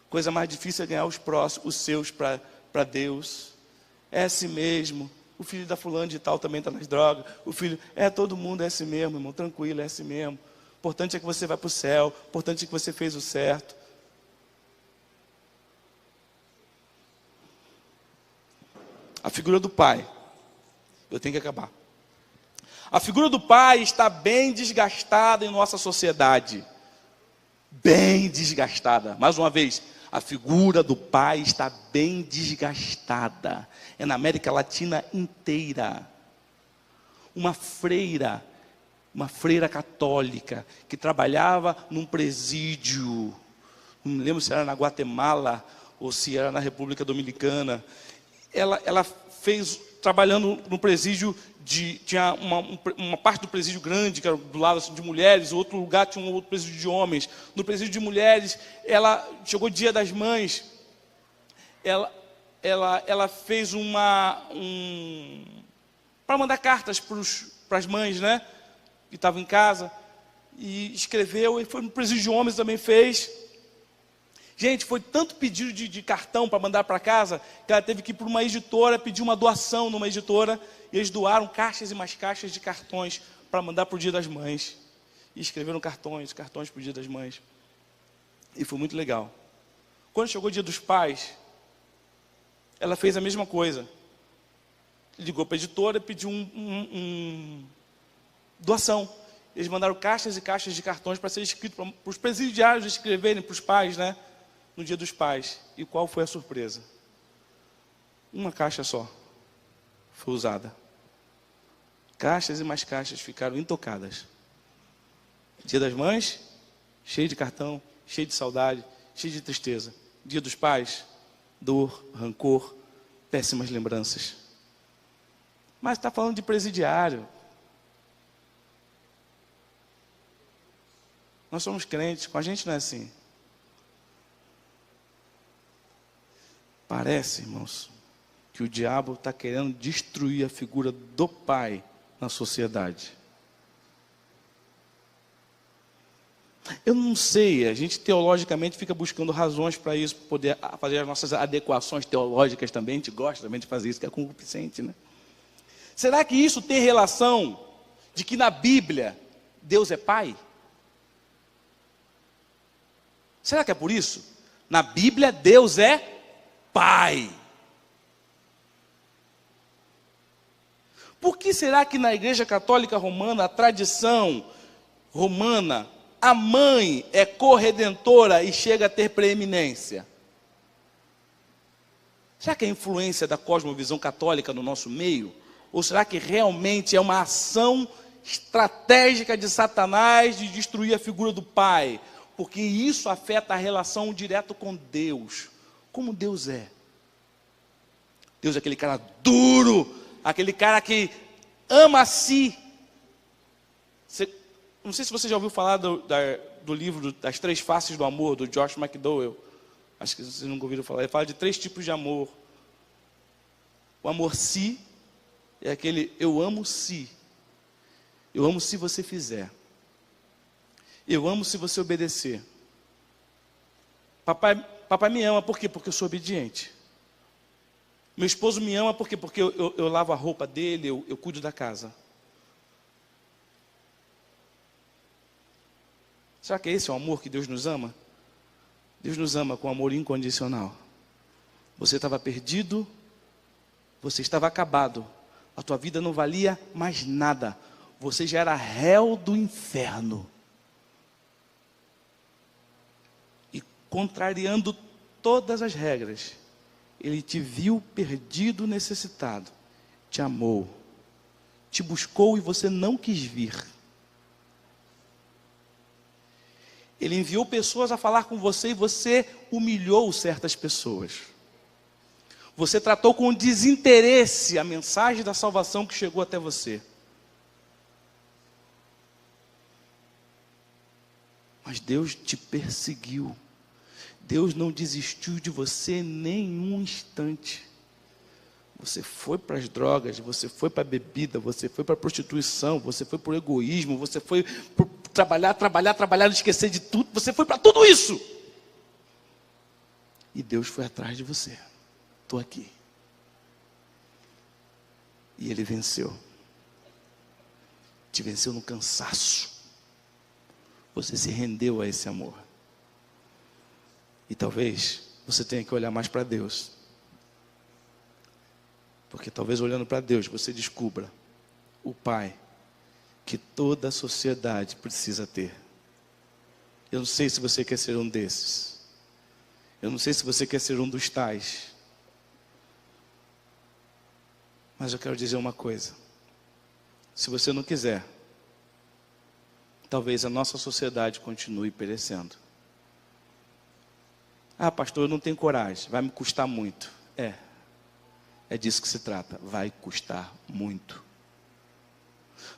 Coisa mais difícil é ganhar os próximos, os seus para Deus. É assim mesmo. O filho da fulana de tal também está nas drogas. O filho, todo mundo é assim mesmo, irmão, tranquilo, é assim mesmo. O importante é que você vai para o céu. O importante é que você fez o certo. A figura do pai. Eu tenho que acabar. A figura do pai está bem desgastada em nossa sociedade. Bem desgastada. Mais uma vez, a figura do pai está bem desgastada. É na América Latina inteira. Uma freira católica, que trabalhava num presídio, não me lembro se era na Guatemala ou se era na República Dominicana. Ela trabalhando no presídio, tinha uma parte do presídio grande, que era do lado assim, de mulheres, outro lugar tinha um outro presídio de homens. No presídio de mulheres, ela chegou o Dia das Mães, ela fez para mandar cartas para as mães, né, que estavam em casa, e escreveu, e foi no presídio de homens também fez. Gente, foi tanto pedido de cartão para mandar para casa, que ela teve que ir para uma editora, pedir uma doação numa editora, e eles doaram caixas e mais caixas de cartões para mandar para o Dia das Mães. E escreveram cartões para o Dia das Mães. E foi muito legal. Quando chegou o Dia dos Pais, ela fez a mesma coisa. Ligou para a editora e pediu doação. Eles mandaram caixas e caixas de cartões para ser escrito para os presidiários escreverem para os pais, né? No Dia dos Pais. E qual foi a surpresa? Uma caixa só foi usada. Caixas e mais caixas ficaram intocadas. Dia das Mães, cheio de cartão, cheio de saudade, cheio de tristeza. Dia dos Pais, dor, rancor, péssimas lembranças. Mas está falando de presidiário. Nós somos crentes, com a gente não é assim. Parece, irmãos, que o diabo está querendo destruir a figura do pai na sociedade. Eu não sei, a gente teologicamente fica buscando razões para isso, para poder fazer as nossas adequações teológicas também, a gente gosta também de fazer isso, que é concupiscente, né? Será que isso tem relação de que na Bíblia Deus é pai? Será que é por isso? Na Bíblia Deus é pai. Por que será que na Igreja Católica Romana, a tradição romana, a mãe é corredentora e chega a ter preeminência? Será que é a influência da cosmovisão católica no nosso meio? Ou será que realmente é uma ação estratégica de Satanás de destruir a figura do pai? Porque isso afeta a relação direta com Deus. Como Deus é? Deus é aquele cara duro, aquele cara que ama a si. Não sei se você já ouviu falar do livro das 3 faces do amor, do Josh McDowell. Acho que vocês nunca ouviram falar. Ele fala de 3 tipos de amor. O amor si é aquele eu amo se. Eu amo se você fizer. Eu amo se você obedecer. Papai me ama, por quê? Porque eu sou obediente. Meu esposo me ama, por quê? Porque eu lavo a roupa dele, eu cuido da casa. Será que esse é o amor que Deus nos ama? Deus nos ama com amor incondicional. Você estava perdido, você estava acabado, a tua vida não valia mais nada, você já era réu do inferno. E contrariando todas as regras, Ele te viu perdido, necessitado, te amou, te buscou e você não quis vir. Ele enviou pessoas a falar com você e você humilhou certas pessoas. Você tratou com desinteresse a mensagem da salvação que chegou até você. Mas Deus te perseguiu. Deus não desistiu de você nem um instante. Você foi para as drogas, você foi para a bebida, você foi para a prostituição, você foi para o egoísmo, você foi para trabalhar, não esquecer de tudo, você foi para tudo isso. E Deus foi atrás de você. Estou aqui. E Ele venceu. Te venceu no cansaço. Você se rendeu a esse amor. E talvez você tenha que olhar mais para Deus. Porque talvez olhando para Deus você descubra o Pai que toda a sociedade precisa ter. Eu não sei se você quer ser um desses. Eu não sei se você quer ser um dos tais. Mas eu quero dizer uma coisa. Se você não quiser, talvez a nossa sociedade continue perecendo. Ah, pastor, eu não tenho coragem, vai me custar muito. É disso que se trata. Vai custar muito.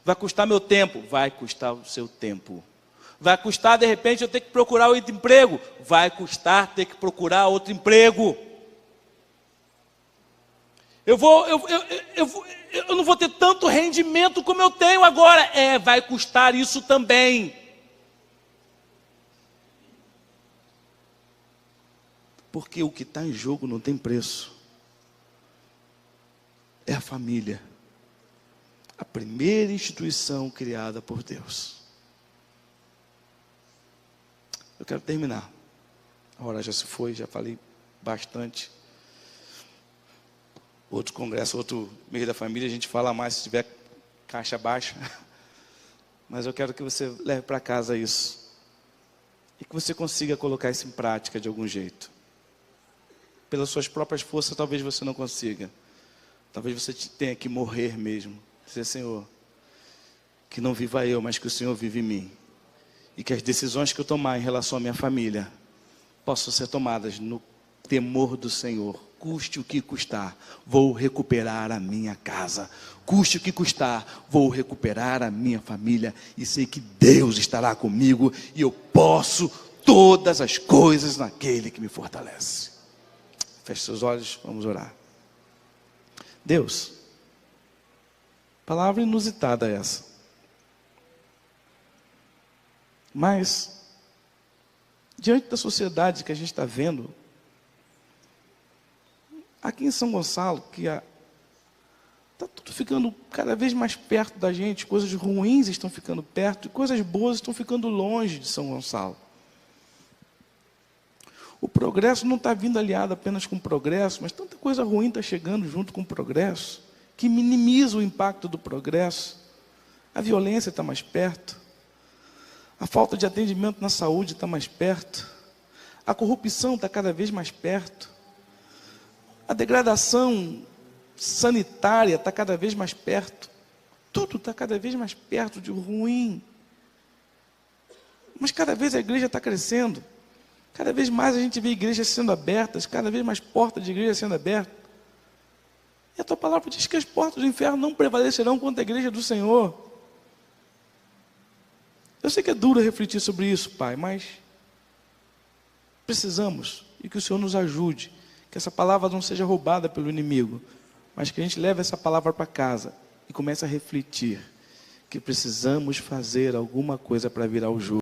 Vai custar meu tempo? Vai custar o seu tempo. Vai custar, de repente, eu ter que procurar outro emprego? Vai custar ter que procurar outro emprego. Eu não vou ter tanto rendimento como eu tenho agora. Vai custar isso também. Porque o que está em jogo não tem preço. É a família. A primeira instituição criada por Deus. Eu quero terminar. A hora já se foi, já falei bastante. Outro congresso, outro mês da família, a gente fala mais se tiver caixa baixa. Mas eu quero que você leve para casa isso. E que você consiga colocar isso em prática de algum jeito. Pelas suas próprias forças, talvez você não consiga. Talvez você tenha que morrer mesmo. Dizer, Senhor, que não viva eu, mas que o Senhor vive em mim. E que as decisões que eu tomar em relação à minha família possam ser tomadas no temor do Senhor. Custe o que custar, vou recuperar a minha casa. Custe o que custar, vou recuperar a minha família. E sei que Deus estará comigo e eu posso todas as coisas naquele que me fortalece. Feche seus olhos, vamos orar. Deus, palavra inusitada essa. Mas, diante da sociedade que a gente está vendo, aqui em São Gonçalo, que está tudo ficando cada vez mais perto da gente, coisas ruins estão ficando perto, e coisas boas estão ficando longe de São Gonçalo. O progresso não está vindo aliado apenas com o progresso, mas tanta coisa ruim está chegando junto com o progresso, que minimiza o impacto do progresso. A violência está mais perto. A falta de atendimento na saúde está mais perto. A corrupção está cada vez mais perto. A degradação sanitária está cada vez mais perto. Tudo está cada vez mais perto de ruim. Mas cada vez a igreja está crescendo. Cada vez mais a gente vê igrejas sendo abertas, cada vez mais portas de igreja sendo abertas. E a tua palavra diz que as portas do inferno não prevalecerão contra a igreja do Senhor. Eu sei que é duro refletir sobre isso, Pai, mas precisamos, e que o Senhor nos ajude, que essa palavra não seja roubada pelo inimigo, mas que a gente leve essa palavra para casa e comece a refletir que precisamos fazer alguma coisa para virar o jogo.